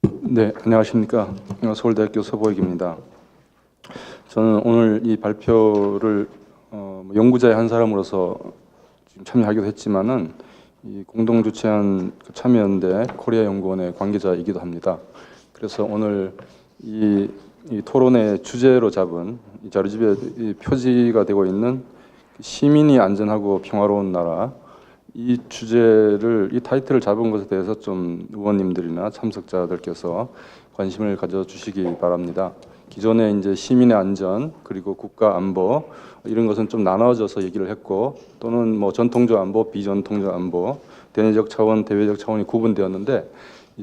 네, 안녕하십니까. 서울대학교 서보익입니다. 저는 오늘 이 발표를 연구자의 한 사람으로서 지금 참여하기도 했지만은 이 공동 주최한 그 참여연대 코리아 연구원의 관계자이기도 합니다. 그래서 오늘 이 토론의 주제로 잡은 이 자료집에 이 표지가 되고 있는 시민이 안전하고 평화로운 나라, 이 주제를, 이 타이틀을 잡은 것에 대해서 좀 의원님들이나 참석자들께서 관심을 가져주시기 바랍니다. 기존에 이제 시민의 안전 그리고 국가 안보 이런 것은 좀 나눠져서 얘기를 했고, 또는 뭐 전통적 안보, 비전통적 안보, 대내적 차원, 대외적 차원이 구분되었는데,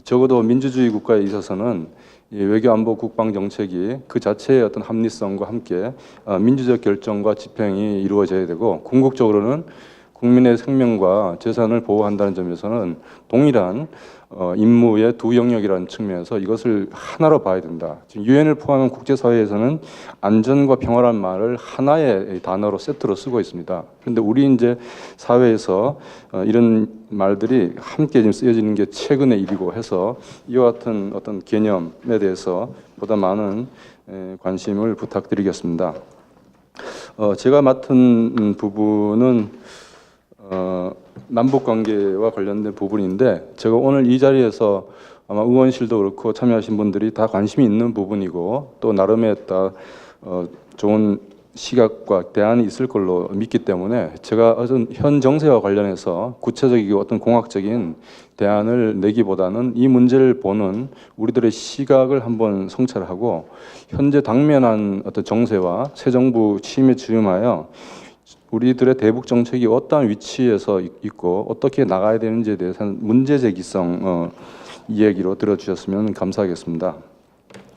적어도 민주주의 국가에 있어서는 이 외교 안보 국방 정책이 그 자체의 어떤 합리성과 함께 민주적 결정과 집행이 이루어져야 되고, 궁극적으로는 국민의 생명과 재산을 보호한다는 점에서는 동일한 임무의 두 영역이라는 측면에서 이것을 하나로 봐야 된다. 지금 유엔을 포함한 국제사회에서는 안전과 평화란 말을 하나의 단어로 세트로 쓰고 있습니다. 그런데 우리 이제 사회에서 이런 말들이 함께 지금 쓰여지는 게 최근의 일이고 해서 이와 같은 어떤 개념에 대해서 보다 많은 관심을 부탁드리겠습니다. 제가 맡은 부분은 남북 관계와 관련된 부분인데, 제가 오늘 이 자리에서 아마 의원실도 그렇고 참여하신 분들이 다 관심이 있는 부분이고, 또 나름의 좋은 시각과 대안이 있을 걸로 믿기 때문에 제가 어떤 현 정세와 관련해서 구체적이고 어떤 공학적인 대안을 내기보다는 이 문제를 보는 우리들의 시각을 한번 성찰하고, 현재 당면한 어떤 정세와 새 정부 취임에 주임하여 우리들의 대북 정책이 어떠한 위치에서 있고 어떻게 나가야 되는지에 대해서는 문제 제기성 이야기로 들어주셨으면 감사하겠습니다.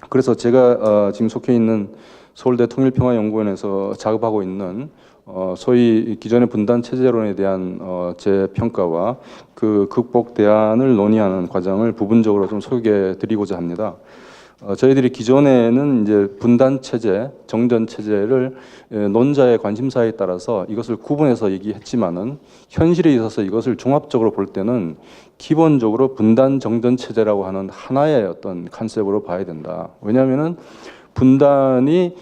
그래서 제가 지금 속해 있는 서울대 통일평화연구원에서 작업하고 있는 소위 기존의 분단 체제론에 대한 제 평가와 그 극복 대안을 논의하는 과정을 부분적으로 좀 소개해 드리고자 합니다. 저희들이 기존에는 이제 분단 체제, 정전 체제를 논자의 관심사에 따라서 이것을 구분해서 얘기했지만은, 현실에 있어서 이것을 종합적으로 볼 때는 기본적으로 분단 정전 체제라고 하는 하나의 어떤 컨셉으로 봐야 된다. 왜냐하면은 분단이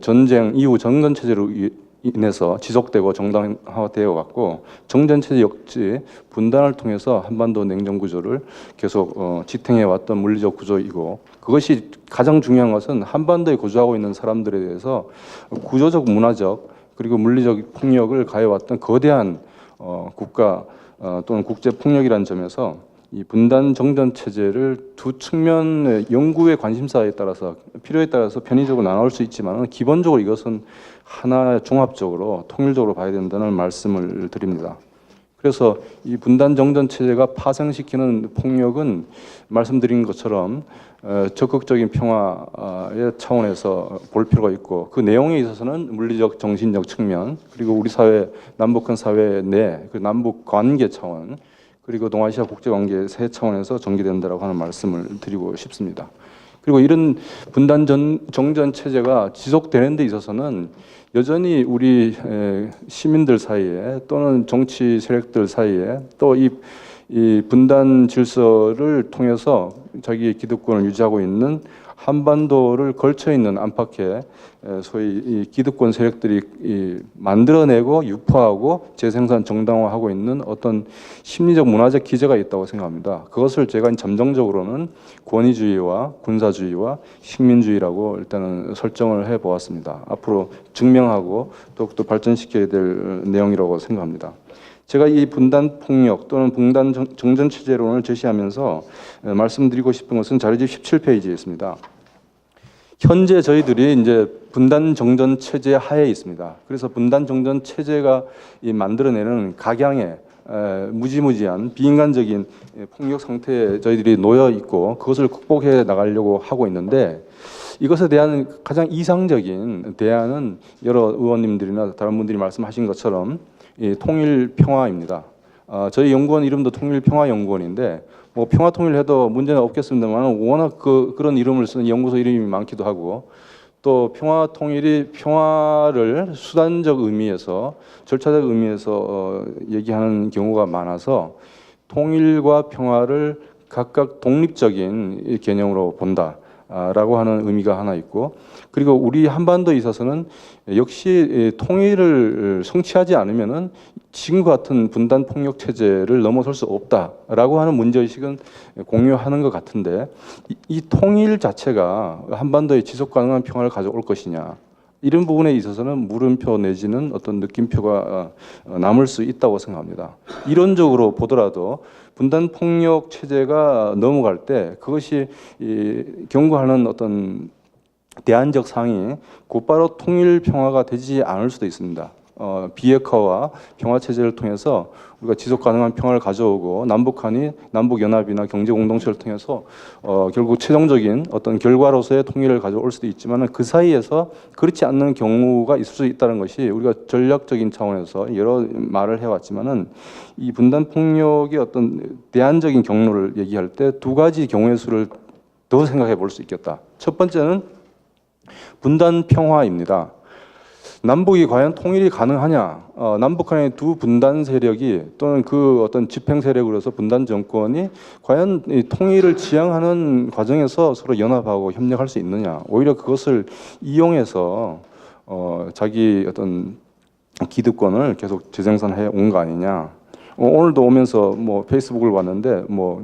전쟁 이후 정전 체제로 인해서 지속되고 정당화되어 왔고, 정전 체제 역시 분단을 통해서 한반도 냉전 구조를 계속 지탱해 왔던 물리적 구조이고, 그것이 가장 중요한 것은 한반도에 거주하고 있는 사람들에 대해서 구조적, 문화적 그리고 물리적 폭력을 가해왔던 거대한 국가 또는 국제 폭력이라는 점에서 이 분단 정전 체제를 두 측면의 연구의 관심사에 따라서, 필요에 따라서 편의적으로 나눌 수 있지만, 기본적으로 이것은 하나 종합적으로 통일적으로 봐야 된다는 말씀을 드립니다. 그래서 이 분단 정전 체제가 파생시키는 폭력은 말씀드린 것처럼 적극적인 평화의 차원에서 볼 필요가 있고, 그 내용에 있어서는 물리적, 정신적 측면, 그리고 우리 사회, 남북한 사회 내 그 남북 관계 차원, 그리고 동아시아 국제관계 세 차원에서 전개된다라고 하는 말씀을 드리고 싶습니다. 그리고 이런 분단 정전 체제가 지속되는 데 있어서는 여전히 우리 시민들 사이에 또는 정치 세력들 사이에 또 이 분단 질서를 통해서 자기의 기득권을 유지하고 있는 한반도를 걸쳐 있는 안팎의 소위 이 기득권 세력들이 만들어내고 유포하고 재생산 정당화하고 있는 어떤 심리적 문화적 기제가 있다고 생각합니다. 그것을 제가 잠정적으로는 권위주의와 군사주의와 식민주의라고 일단은 설정을 해 보았습니다. 앞으로 증명하고 더욱더 발전시켜야 될 내용이라고 생각합니다. 제가 이 분단 폭력 또는 분단 정전 체제론을 제시하면서 말씀드리고 싶은 것은 자료집 17페이지에 있습니다. 현재 저희들이 이제 분단 정전 체제 하에 있습니다. 그래서 분단 정전 체제가 만들어내는 각양의 무지무지한 비인간적인 폭력 상태에 저희들이 놓여 있고, 그것을 극복해 나가려고 하고 있는데, 이것에 대한 가장 이상적인 대안은 여러 의원님들이나 다른 분들이 말씀하신 것처럼 통일 평화입니다. 저희 연구원 이름도 통일평화연구원인데, 뭐 평화 통일해도 문제는 없겠습니다만, 워낙 그런 이름을 쓰는 연구소 이름이 많기도 하고, 또 평화 통일이 평화를 수단적 의미에서, 절차적 의미에서 얘기하는 경우가 많아서 통일과 평화를 각각 독립적인 이 개념으로 본다라고 하는 의미가 하나 있고, 그리고 우리 한반도에 있어서는 역시 통일을 성취하지 않으면은 지금과 같은 분단 폭력 체제를 넘어설 수 없다라고 하는 문제의식은 공유하는 것 같은데, 이 통일 자체가 한반도에 지속 가능한 평화를 가져올 것이냐, 이런 부분에 있어서는 물음표 내지는 어떤 느낌표가 남을 수 있다고 생각합니다. 이론적으로 보더라도 분단 폭력 체제가 넘어갈 때 그것이 경고하는 어떤 대안적 상이 곧바로 통일 평화가 되지 않을 수도 있습니다. 비핵화와 평화 체제를 통해서 우리가 지속 가능한 평화를 가져오고, 남북한이 남북 연합이나 경제 공동체를 통해서 결국 최종적인 어떤 결과로서의 통일을 가져올 수도 있지만, 그 사이에서 그렇지 않는 경우가 있을 수 있다는 것이 우리가 전략적인 차원에서 여러 말을 해왔지만은, 이 분단 폭력의 어떤 대안적인 경로를 얘기할 때 두 가지 경우의 수를 더 생각해 볼 수 있겠다. 첫 번째는 분단 평화입니다. 남북이 과연 통일이 가능하냐? 남북한의 두 분단 세력이 또는 그 어떤 집행 세력으로서 분단 정권이 과연 이 통일을 지향하는 과정에서 서로 연합하고 협력할 수 있느냐? 오히려 그것을 이용해서 자기 어떤 기득권을 계속 재생산해 온 거 아니냐? 오늘도 오면서 뭐 페이스북을 봤는데, 뭐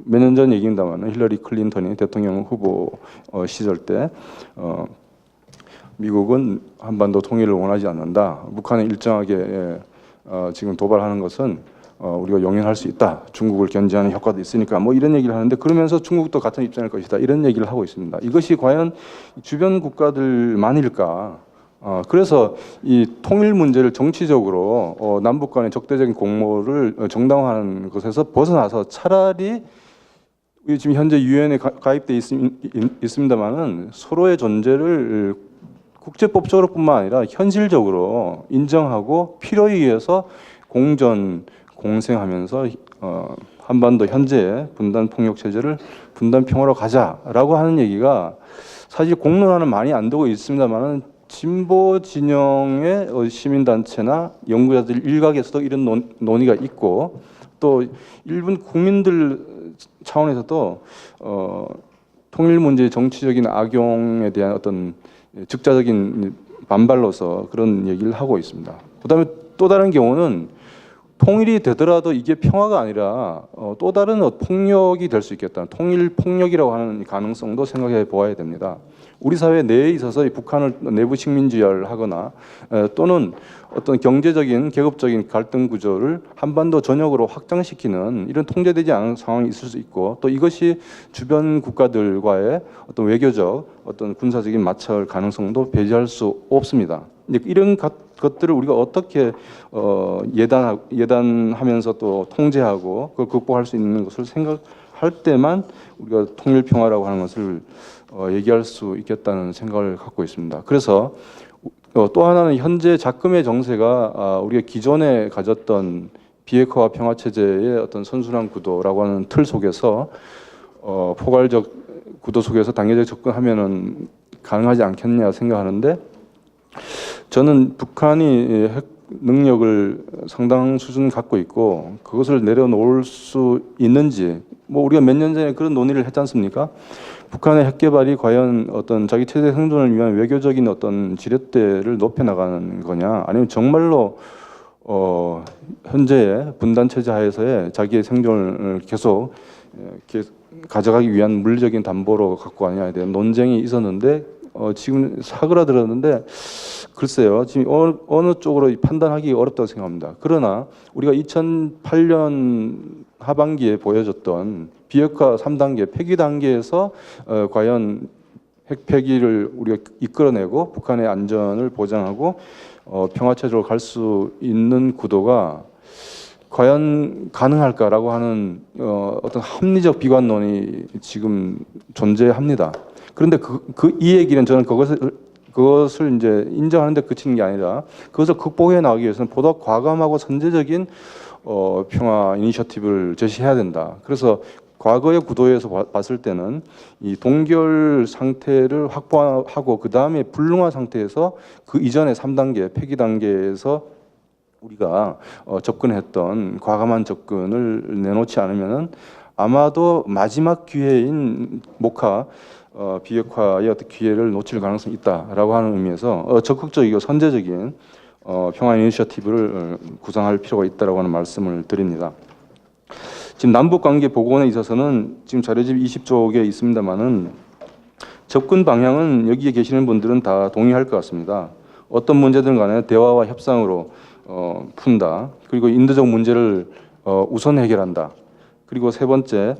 몇 년 전 얘기입니다만 힐러리 클린턴이 대통령 후보 시절 때 미국은 한반도 통일을 원하지 않는다. 북한이 일정하게 지금 도발하는 것은 우리가 용인할 수 있다. 중국을 견제하는 효과도 있으니까, 뭐 이런 얘기를 하는데, 그러면서 중국도 같은 입장일 것이다, 이런 얘기를 하고 있습니다. 이것이 과연 주변 국가들만일까? 그래서 이 통일 문제를 정치적으로 남북 간의 적대적인 공모를 정당화하는 것에서 벗어나서 차라리 지금 현재 유엔에 가입돼 있습니다만은 서로의 존재를 국제법적으로뿐만 아니라 현실적으로 인정하고 필요에 의해서 공존 공생하면서 한반도 현재의 분단 폭력 체제를 분단 평화로 가자라고 하는 얘기가, 사실 공론화는 많이 안 되고 있습니다만은 진보 진영의 시민단체나 연구자들 일각에서도 이런 논의가 있고, 또 일본 국민들 차원에서도 통일 문제의 정치적인 악용에 대한 어떤 즉자적인 반발로서 그런 얘기를 하고 있습니다. 그다음에 또 다른 경우는 통일이 되더라도 이게 평화가 아니라 또 다른 폭력이 될 수 있겠다. 통일 폭력이라고 하는 가능성도 생각해 보아야 됩니다. 우리 사회 내에 있어서 북한을 내부 식민지화하거나 또는 어떤 경제적인 계급적인 갈등 구조를 한반도 전역으로 확장시키는 이런 통제되지 않은 상황이 있을 수 있고, 또 이것이 주변 국가들과의 어떤 외교적 어떤 군사적인 마찰 가능성도 배제할 수 없습니다. 이런 것들을 우리가 어떻게 예단하면서 또 통제하고 그걸 극복할 수 있는 것을 생각할 때만 우리가 통일 평화라고 하는 것을 얘기할 수 있겠다는 생각을 갖고 있습니다. 그래서 또 하나는 현재 작금의 정세가 우리가 기존에 가졌던 비핵화와 평화 체제의 어떤 선순환 구도라고 하는 틀 속에서 포괄적 구도 속에서 단계적 접근하면은 가능하지 않겠냐 생각하는데, 저는 북한이 핵 능력을 상당 수준 갖고 있고 그것을 내려놓을 수 있는지, 뭐 우리가 몇 년 전에 그런 논의를 했지 않습니까? 북한의 핵 개발이 과연 어떤 자기 체제 생존을 위한 외교적인 어떤 지렛대를 높여 나가는 거냐, 아니면 정말로 현재의 분단 체제 하에서의 자기의 생존을 계속 가져가기 위한 물리적인 담보로 갖고 가냐에 대한 논쟁이 있었는데, 지금 사그라들었는데 글쎄요, 지금 어느 쪽으로 판단하기 어렵다고 생각합니다. 그러나 우리가 2008년 하반기에 보여줬던 비핵화 3단계 폐기 단계에서 과연 핵 폐기를 우리가 이끌어내고 북한의 안전을 보장하고 평화 체제로 갈 수 있는 구도가 과연 가능할까라고 하는 어떤 합리적 비관론이 지금 존재합니다. 그런데 이 얘기는 저는 그것을 이제 인정하는 데 그치는 게 아니라, 그것을 극복해 나가기 위해서는 보다 과감하고 선제적인 평화 이니셔티브를 제시해야 된다. 그래서 과거의 구도에서 봤을 때는 이 동결 상태를 확보하고 그 다음에 불능화 상태에서 그 이전의 3단계 폐기 단계에서 우리가 접근했던 과감한 접근을 내놓지 않으면은 아마도 마지막 기회인 목화 비핵화의 어떤 기회를 놓칠 가능성이 있다라고 하는 의미에서 적극적이고 선제적인 평화 이니셔티브를 구상할 필요가 있다라고 하는 말씀을 드립니다. 지금 남북 관계 복원에 있어서는 지금 자료집 20쪽에 있습니다만은 접근 방향은 여기에 계시는 분들은 다 동의할 것 같습니다. 어떤 문제든 간에 대화와 협상으로 푼다. 그리고 인도적 문제를 우선 해결한다. 그리고 세 번째,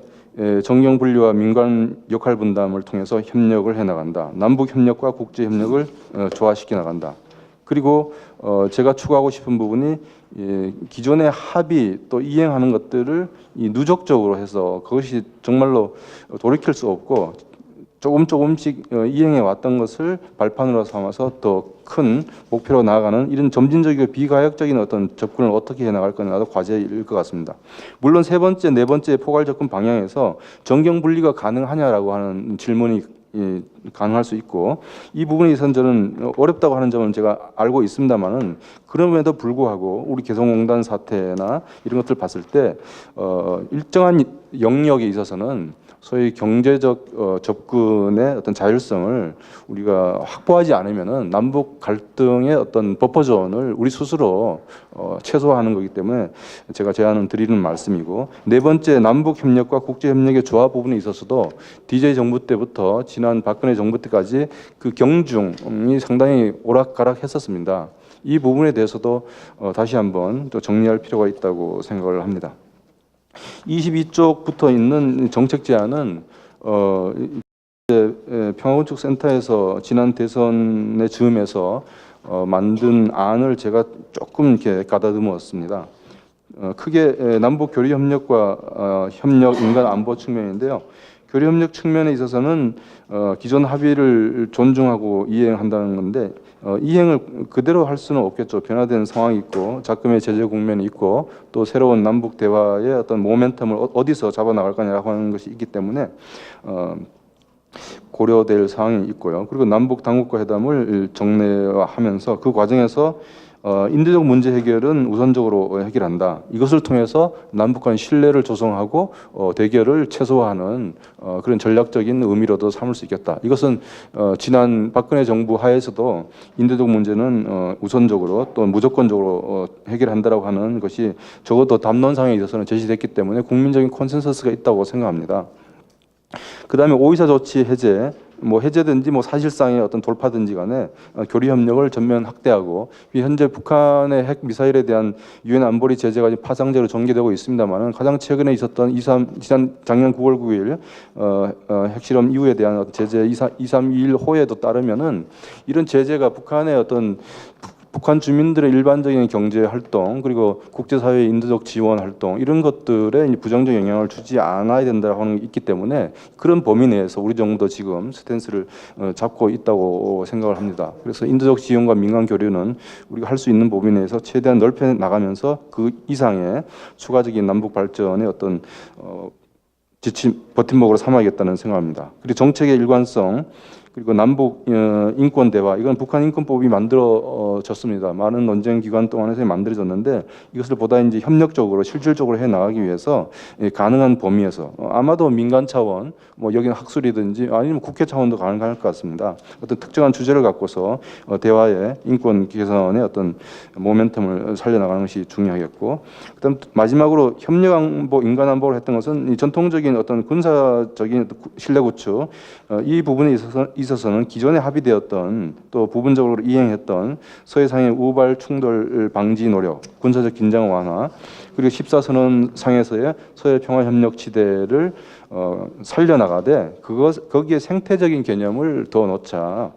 정경 분리와 민간 역할 분담을 통해서 협력을 해나간다. 남북 협력과 국제 협력을 조화시켜 나간다. 그리고 제가 추가하고 싶은 부분이 기존의 합의 또 이행하는 것들을 누적적으로 해서 그것이 정말로 돌이킬 수 없고 조금씩 이행해 왔던 것을 발판으로 삼아서 더 큰 목표로 나아가는 이런 점진적이고 비가역적인 어떤 접근을 어떻게 해나갈 거냐도 과제일 것 같습니다. 물론 세 번째, 네 번째 포괄 접근 방향에서 정경 분리가 가능하냐라고 하는 질문이 가능할 수 있고 이 부분에 있어서는 저는 어렵다고 하는 점은 제가 알고 있습니다만은 그럼에도 불구하고 우리 개성공단 사태나 이런 것들 봤을 때 일정한 영역에 있어서는 소위 경제적 접근의 어떤 자율성을 우리가 확보하지 않으면은 남북 갈등의 어떤 버퍼존을 우리 스스로 최소화하는 거기 때문에 제가 제안을 드리는 말씀이고 네 번째 남북 협력과 국제 협력의 조화 부분에 있어서도 DJ 정부 때부터 지난 박근혜 정부 때까지 그 경중이 상당히 오락가락했었습니다. 이 부분에 대해서도 다시 한번 또 정리할 필요가 있다고 생각을 합니다. 22쪽부터 있는 정책 제안은 평화건축센터에서 지난 대선의 즈음에서 만든 안을 제가 조금 이렇게 가다듬었습니다. 크게 남북 교류 협력과 협력 인간 안보 측면인데요. 교류 협력 측면에 있어서는 기존 합의를 존중하고 이행한다는 건데 이행을 그대로 할 수는 없겠죠. 변화된 상황이 있고 작금의 제재 국면이 있고 또 새로운 남북 대화의 어떤 모멘텀을 어디서 잡아나갈 거냐라고 하는 것이 있기 때문에 고려될 사항이 있고요. 그리고 남북 당국과 회담을 정례화하면서 그 과정에서 인도적 문제 해결은 우선적으로 해결한다. 이것을 통해서 남북 간 신뢰를 조성하고 대결을 최소화하는 그런 전략적인 의미로도 삼을 수 있겠다. 이것은 지난 박근혜 정부 하에서도 인도적 문제는 우선적으로 또 무조건적으로 해결한다라고 하는 것이 적어도 담론상에 있어서는 제시됐기 때문에 국민적인 콘센서스가 있다고 생각합니다. 그다음에 오이사 조치 해제, 해제든지 사실상의 어떤 돌파든지 간에 교류 협력을 전면 확대하고 현재 북한의 핵 미사일에 대한 유엔 안보리 제재가 파상제로 전개되고 있습니다만은 가장 최근에 있었던 작년 9월 9일 핵실험 이후에 대한 제재 2321 호에도 따르면은 이런 제재가 북한의 어떤 북한 주민들의 일반적인 경제 활동 그리고 국제사회의 인도적 지원 활동 이런 것들에 부정적 영향을 주지 않아야 된다고 하는 게 있기 때문에 그런 범위 내에서 우리 정부도 지금 스탠스를 잡고 있다고 생각을 합니다. 그래서 인도적 지원과 민간 교류는 우리가 할 수 있는 범위 내에서 최대한 넓혀 나가면서 그 이상의 추가적인 남북 발전의 어떤 버팀목으로 삼아야겠다는 생각합니다. 그리고 정책의 일관성 그리고 남북 인권 대화 이건 북한 인권법이 만들어졌습니다. 많은 논쟁 기간 동안에서 만들어졌는데 이것을 보다 이제 협력적으로 실질적으로 해 나가기 위해서 가능한 범위에서 아마도 민간 차원 여기는 학술이든지 아니면 국회 차원도 가능할 것 같습니다. 어떤 특정한 주제를 갖고서 대화의 인권 개선의 어떤 모멘텀을 살려나가는 것이 중요하겠고 그다음 마지막으로 협력 안보 인간 안보를 했던 것은 이 전통적인 어떤 군사적인 신뢰 구축 이 부분에 있어서는 기존에 합의되었던 또 부분적으로 이행했던 서해상의 우발 충돌 방지 노력, 군사적 긴장 완화, 그리고 14선언 상에서의 서해 평화 협력 지대를 살려나가되 거기에 생태적인 개념을 더 넣자.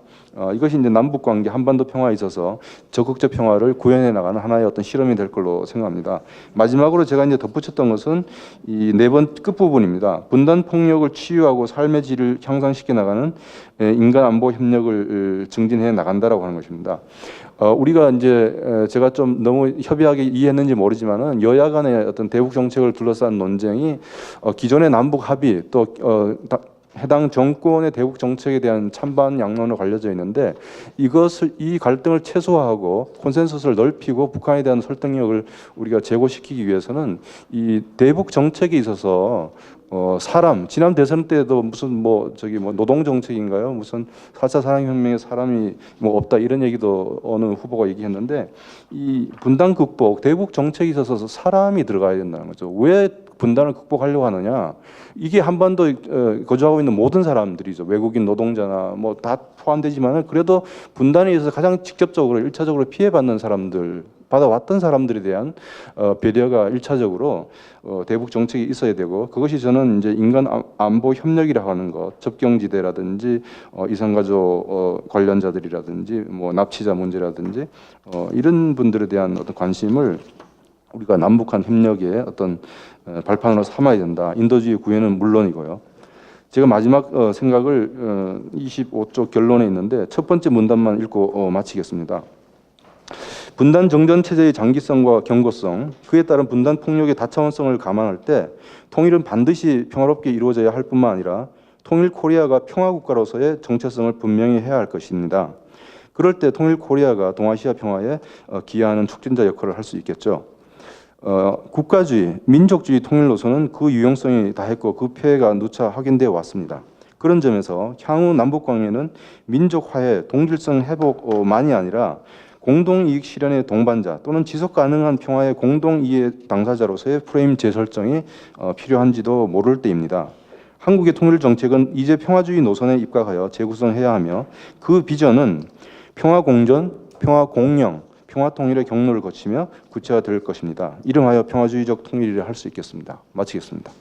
이것이 이제 남북 관계 한반도 평화에 있어서 적극적 평화를 구현해 나가는 하나의 어떤 실험이 될 걸로 생각합니다. 마지막으로 제가 이제 덧붙였던 것은 이 네 번 끝부분입니다. 분단 폭력을 치유하고 삶의 질을 향상시켜 나가는 인간 안보 협력을 증진해 나간다라고 하는 것입니다. 우리가 이제 제가 좀 너무 협의하게 이해했는지 모르지만은 여야 간의 어떤 대북 정책을 둘러싼 논쟁이 기존의 남북 합의 또 해당 정권의 대북 정책에 대한 찬반 양론으로 갈려져 있는데 이 갈등을 최소화하고 콘센서스를 넓히고 북한에 대한 설득력을 우리가 제고시키기 위해서는 이 대북 정책에 있어서 사람 지난 대선 때도 무슨 뭐 저기 뭐 노동 정책인가요? 무슨 4차 산업혁명에 사람이 뭐 없다 이런 얘기도 어느 후보가 얘기했는데 이 분단 극복 대북 정책에 있어서 사람이 들어가야 된다는 거죠. 왜 분단을 극복하려고 하느냐? 이게 한반도에 거주하고 있는 모든 사람들이죠. 외국인 노동자나 뭐 다 포함되지만은 그래도 분단에 의해서 가장 직접적으로 일차적으로 피해받는 사람들 받아왔던 사람들에 대한 배려가 일차적으로 대북 정책이 있어야 되고 그것이 저는 이제 인간 안보 협력이라고 하는 것, 접경지대라든지 이산가족 관련자들이라든지 뭐 납치자 문제라든지 이런 분들에 대한 어떤 관심을 우리가 남북한 협력의 어떤 발판으로 삼아야 된다. 인도주의 구현은 물론이고요. 제가 마지막 생각을 25쪽 결론에 있는데 첫 번째 문단만 읽고 마치겠습니다. 분단 정전 체제의 장기성과 경고성, 그에 따른 분단 폭력의 다차원성을 감안할 때 통일은 반드시 평화롭게 이루어져야 할 뿐만 아니라 통일 코리아가 평화국가로서의 정체성을 분명히 해야 할 것입니다. 그럴 때 통일 코리아가 동아시아 평화에 기여하는 촉진자 역할을 할 수 있겠죠. 국가주의, 민족주의 통일로서는 그 유용성이 다했고 그 폐해가 누차 확인되어 왔습니다. 그런 점에서 향후 남북관계는 민족 화해, 동질성 회복만이 아니라 공동이익 실현의 동반자 또는 지속 가능한 평화의 공동이해 당사자로서의 프레임 재설정이 필요한지도 모를 때입니다. 한국의 통일 정책은 이제 평화주의 노선에 입각하여 재구성해야 하며 그 비전은 평화공존, 평화공영, 평화통일의 경로를 거치며 구체화될 것입니다. 이름하여 평화주의적 통일이라 할 수 있겠습니다. 마치겠습니다.